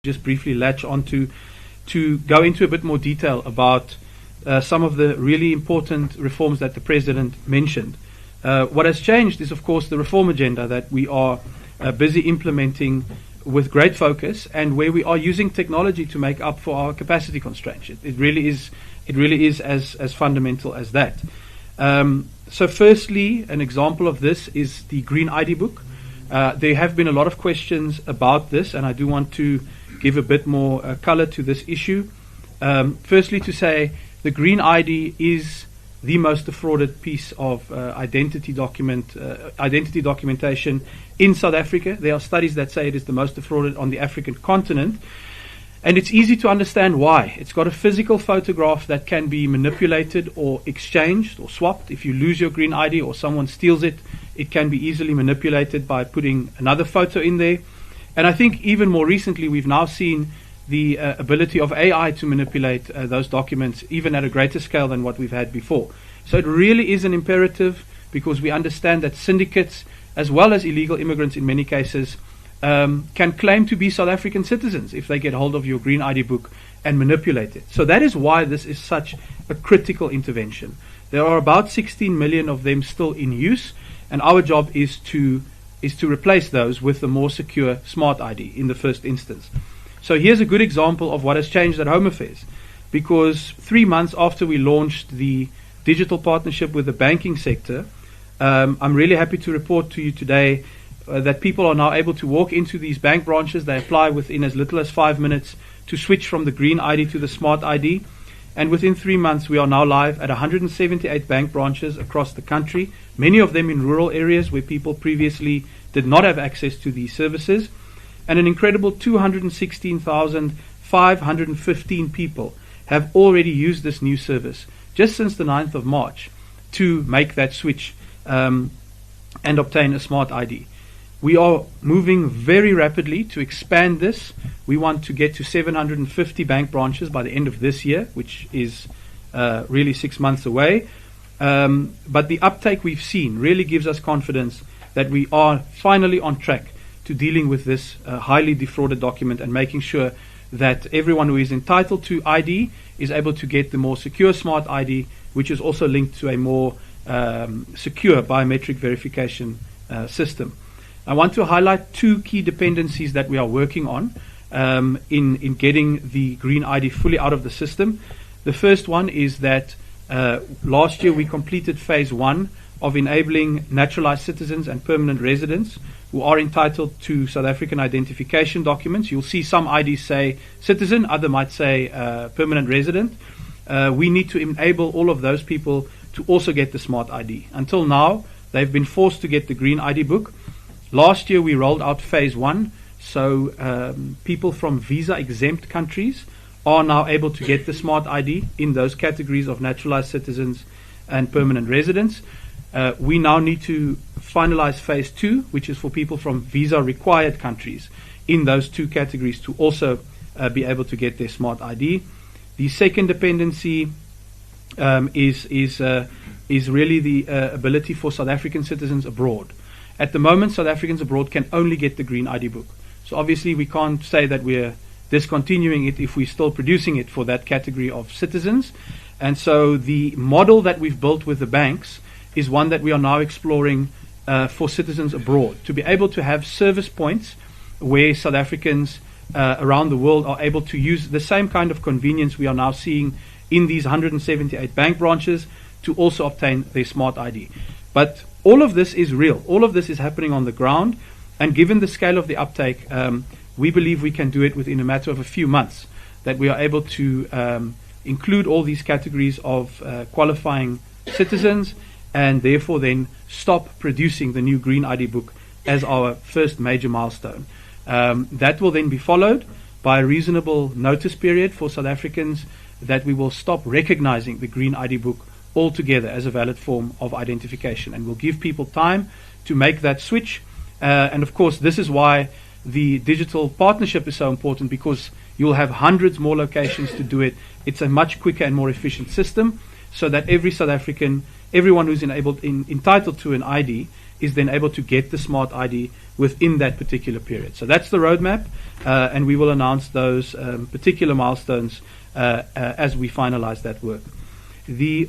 just briefly latch onto to go into a bit more detail about some of the really important reforms that the President mentioned. What has changed is, of course, the reform agenda that we are busy implementing with great focus, and where we are using technology to make up for our capacity constraints. It really is as fundamental as that. So firstly, an example of this is the Green ID book. There have been a lot of questions about this, and I do want to give a bit more color to this issue. Firstly, to say the Green ID is the most defrauded piece of identity documentation in South Africa. There are studies that say it is the most defrauded on the African continent. And it's easy to understand why. It's got a physical photograph that can be manipulated or exchanged or swapped. If you lose your Green ID or someone steals it, it can be easily manipulated by putting another photo in there. And I think even more recently, we've now seen the ability of AI to manipulate those documents even at a greater scale than what we've had before. So it really is an imperative, because we understand that syndicates, as well as illegal immigrants in many cases, can claim to be South African citizens if they get hold of your Green ID book and manipulate it. So that is why this is such a critical intervention. There are about 16 million of them still in use, and our job is to replace those with the more secure Smart ID in the first instance. So here's a good example of what has changed at Home Affairs, because 3 months after we launched the digital partnership with the banking sector, I'm really happy to report to you today that people are now able to walk into these bank branches. They apply within as little as 5 minutes to switch from the Green ID to the Smart ID. And within 3 months, we are now live at 178 bank branches across the country, many of them in rural areas where people previously did not have access to these services. And an incredible 216,515 people have already used this new service just since the 9th of March to make that switch and obtain a Smart ID. We are moving very rapidly to expand this. We want to get to 750 bank branches by the end of this year, which is really 6 months away. But the uptake we've seen really gives us confidence that we are finally on track to dealing with this highly defrauded document and making sure that everyone who is entitled to ID is able to get the more secure Smart ID, which is also linked to a more secure biometric verification system. I want to highlight 2 key dependencies that we are working on in getting the Green ID fully out of the system. The first one is that last year we completed phase 1 of enabling naturalized citizens and permanent residents who are entitled to South African identification documents. You'll see some IDs say citizen, other might say permanent resident. We need to enable all of those people to also get the Smart ID. Until now, they've been forced to get the Green ID book. Last year, we rolled out phase 1, so people from visa-exempt countries are now able to get the Smart ID in those categories of naturalized citizens and permanent residents. We now need to finalize phase 2, which is for people from visa-required countries in those 2 categories to also be able to get their Smart ID. The second dependency is really the ability for South African citizens abroad. At the moment, South Africans abroad can only get the Green ID book. So obviously we can't say that we're discontinuing it if we're still producing it for that category of citizens. And so the model that we've built with the banks is one that we are now exploring for citizens abroad, to be able to have service points where South Africans around the world are able to use the same kind of convenience we are now seeing in these 178 bank branches to also obtain their Smart ID. But all of this is real. All of this is happening on the ground. And given the scale of the uptake, we believe we can do it within a matter of a few months, that we are able to include all these categories of qualifying citizens, and therefore then stop producing the new Green ID book as our first major milestone. That will then be followed by a reasonable notice period for South Africans that we will stop recognizing the Green ID book altogether as a valid form of identification, and we'll give people time to make that switch. And of course, this is why the digital partnership is so important, because you'll have hundreds more locations to do it. It's a much quicker and more efficient system, so that every South African, everyone who's entitled to an ID, is then able to get the smart ID within that particular period. So that's the roadmap, and we will announce those particular milestones as we finalize that work. The